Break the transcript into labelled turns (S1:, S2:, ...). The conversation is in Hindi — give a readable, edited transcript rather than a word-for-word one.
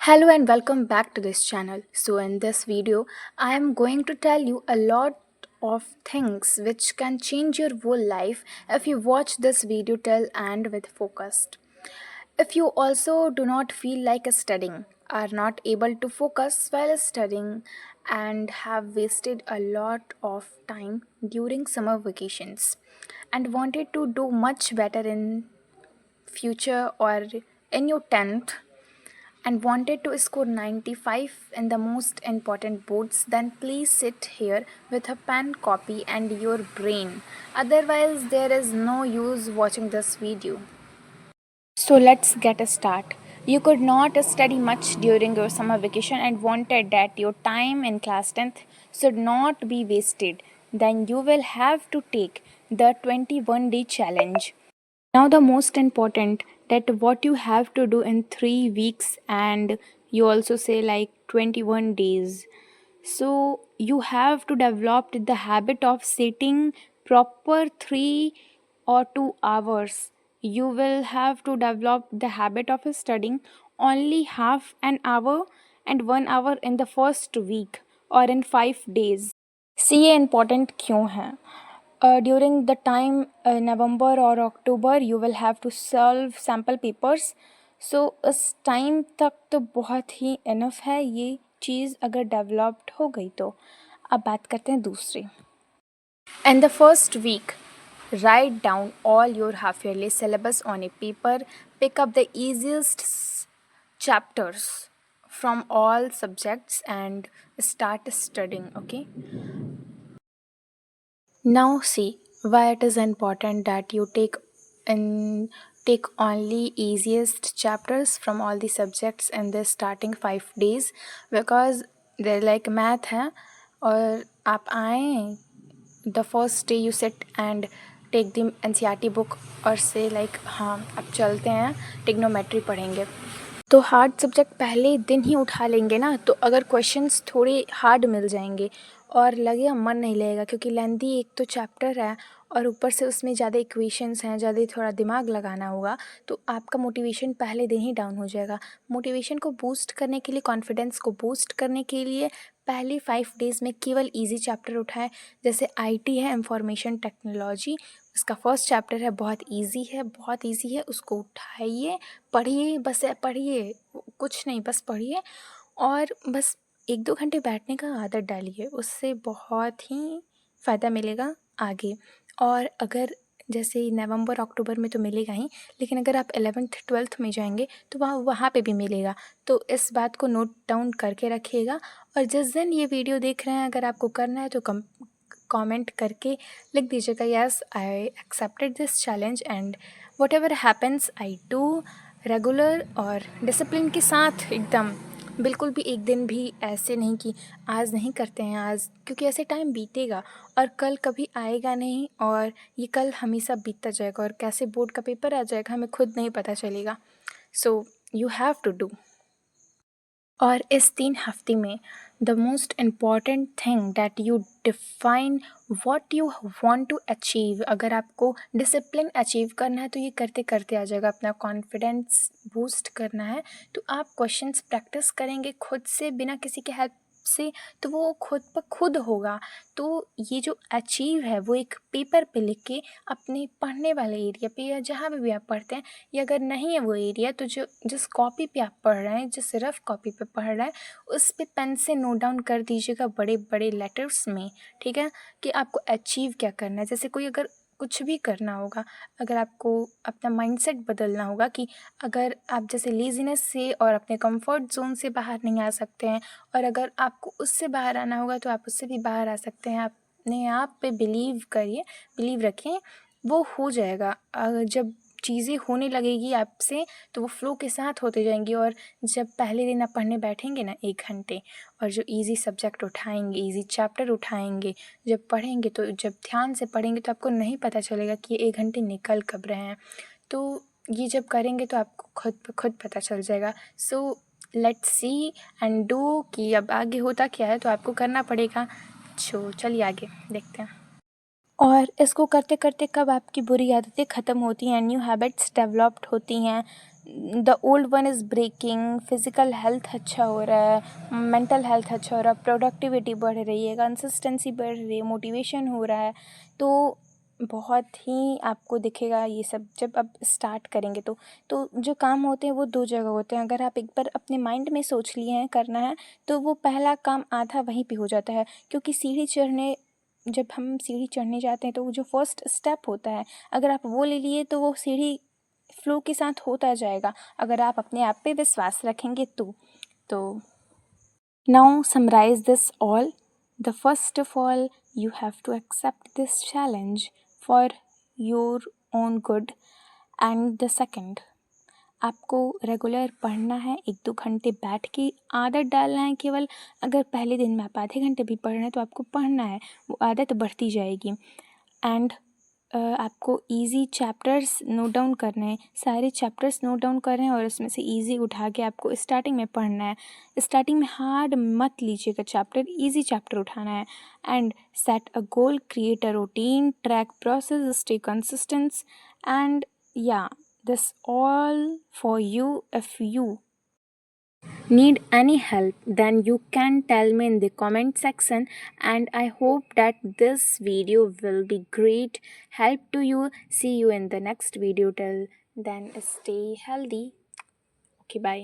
S1: Hello and welcome back to this channel. So in this video, I am going to tell you a lot of things which can change your whole life if you watch this video till end with focused. If you also do not feel like studying, are not able to focus while studying and have wasted a lot of time during summer vacations and wanted to do much better in future or in your 10th and wanted to score 95 in the most important boards, then please sit here with a pen, copy and your brain. Otherwise, there is no use watching this video. So let's get a start. You could not study much during your summer vacation and wanted that your time in class 10th should not be wasted. Then you will have to take the 21-day challenge. Now the most important that what you have to do in 3 weeks and you also say like 21 days. So you have to develop the habit of sitting proper 3 or 2 hours. You will have to develop the habit of studying only half an hour and 1 hour in the first week or in 5 days. सी ये इम्पोर्टेंट क्यों है? During the time November or October you will have to solve sample papers. So इस टाइम तक तो बहुत ही इनफ है ये चीज़ अगर डेवलप्ड हो गई तो. अब बात करते हैं दूसरी. In the first week, write down all your half-yearly syllabus on a paper. Pick up the easiest chapters from all subjects and start studying. Okay. Now see why it is important that you take only easiest chapters from all the subjects in the starting 5 days, because they're like math है और आप आए the first day you sit and take the NCERT book और say like हाँ अब चलते हैं trigonometry पढ़ेंगे. तो हार्ड सब्जेक्ट पहले दिन ही उठा लेंगे ना, तो अगर क्वेश्चंस थोड़े हार्ड मिल जाएंगे और लगेगा मन नहीं लगेगा, क्योंकि लेंदी एक तो चैप्टर है और ऊपर से उसमें ज़्यादा इक्वेशंस हैं, ज़्यादा थोड़ा दिमाग लगाना होगा, तो आपका मोटिवेशन पहले दिन ही डाउन हो जाएगा. मोटिवेशन को बूस्ट करने के लिए, कॉन्फिडेंस को बूस्ट करने के लिए पहले 5 डेज़ में केवल ईजी चैप्टर उठाएं. जैसे IT है, इंफॉर्मेशन टेक्नोलॉजी, उसका फर्स्ट चैप्टर है, बहुत ईजी है, उसको उठाइए, पढ़िए, बस पढ़िए, कुछ नहीं, बस पढ़िए और बस 1-2 घंटे बैठने का आदत डालिए, उससे बहुत ही फ़ायदा मिलेगा आगे. और अगर जैसे नवंबर अक्टूबर में तो मिलेगा ही, लेकिन अगर आप 11th-12th में जाएंगे तो वहाँ पे भी मिलेगा. तो इस बात को नोट डाउन करके रखिएगा. और जिस दिन ये वीडियो देख रहे हैं, अगर आपको करना है तो कमेंट करके लिख दीजिएगा yes I accepted this challenge and what ever happens I do regular और डिसिप्लिन के साथ एकदम. बिल्कुल भी एक दिन भी ऐसे नहीं कि आज नहीं करते हैं आज, क्योंकि ऐसे टाइम बीतेगा और कल कभी आएगा नहीं और ये कल हमेशा बीतता जाएगा और कैसे बोर्ड का पेपर आ जाएगा हमें खुद नहीं पता चलेगा. So you have to do. और इस 3 हफ्ते में the most important thing that you define what you want to achieve. अगर आपको डिसिप्लिन अचीव करना है तो ये करते करते आ जाएगा. अपना कॉन्फिडेंस बूस्ट करना है तो आप क्वेश्चंस प्रैक्टिस करेंगे खुद से बिना किसी के हेल्प से, तो वो खुद ब खुद होगा. तो ये जो अचीव है वो एक पेपर पे लिख के अपने पढ़ने वाले एरिया पे या जहाँ पे भी आप पढ़ते हैं, या अगर नहीं है वो एरिया तो जिस कॉपी पे आप पढ़ रहे हैं, जिस रफ कॉपी पे पढ़ रहे हैं, उस पे पेन से नोट डाउन कर दीजिएगा बड़े बड़े लेटर्स में. ठीक है, कि आपको अचीव क्या करना है. जैसे कोई अगर कुछ भी करना होगा, अगर आपको अपना माइंडसेट बदलना होगा कि अगर आप जैसे लेज़ीनेस से और अपने कंफर्ट जोन से बाहर नहीं आ सकते हैं, और अगर आपको उससे बाहर आना होगा तो आप उससे भी बाहर आ सकते हैं. अपने आप पे बिलीव करिए, बिलीव रखें, वो हो जाएगा. जब चीज़ें होने लगेगी आपसे तो वो फ्लो के साथ होते जाएंगी. और जब पहले दिन आप पढ़ने बैठेंगे ना 1 घंटे, और जो इजी सब्जेक्ट उठाएंगे, इजी चैप्टर उठाएंगे, जब पढ़ेंगे तो जब ध्यान से पढ़ेंगे तो आपको नहीं पता चलेगा कि ये 1 घंटे निकल कब रहे हैं. तो ये जब करेंगे तो आपको खुद पता चल जाएगा. So let's see and do कि अब आगे होता क्या है, तो आपको करना पड़ेगा. चलिए आगे देखते हैं. और इसको करते करते कब आपकी बुरी आदतें ख़त्म होती हैं, न्यू हैबिट्स डेवलप्ड होती हैं, the old one is breaking, physical health अच्छा हो रहा है, मेंटल हेल्थ अच्छा हो रहा है, प्रोडक्टिविटी बढ़ रही है, कंसिस्टेंसी बढ़ रही है, मोटिवेशन हो रहा है। तो बहुत ही आपको दिखेगा ये सब जब आप स्टार्ट करेंगे तो जो काम होते हैं वो 2 जगह होते हैं। अगर आप एक बार अपने माइंड में सोच लिए हैं करना है, तो वो पहला काम आधा वहीं पे हो जाता है। क्योंकि जब हम सीढ़ी चढ़ने जाते हैं तो वो जो फर्स्ट स्टेप होता है, अगर आप वो ले लिए तो वो सीढ़ी फ्लो के साथ होता जाएगा, अगर आप अपने आप पे विश्वास रखेंगे तो now summarize this all. The first of all, you have to accept this challenge for your own good. And the second, आपको रेगुलर पढ़ना है, 1-2 घंटे बैठ के आदत डालना है केवल। अगर पहले दिन में आप आधे घंटे भी पढ़ रहे हैं तो आपको पढ़ना है, वो आदत बढ़ती जाएगी। एंड आपको ईज़ी चैप्टर्स नोट डाउन करने हैं, सारे चैप्टर्स नोट डाउन कर रहे हैं और उसमें से ईज़ी उठा के आपको स्टार्टिंग में पढ़ना है। स्टार्टिंग में हार्ड मत लीजिएगा चैप्टर, ईज़ी चैप्टर उठाना है। And set a goal, create a routine, track process, stay consistent and या this all for you. If you need any help, then you can tell me in the comment section, and I hope that this video will be great help to you. See you in the next video. Till then, stay healthy. Okay, bye.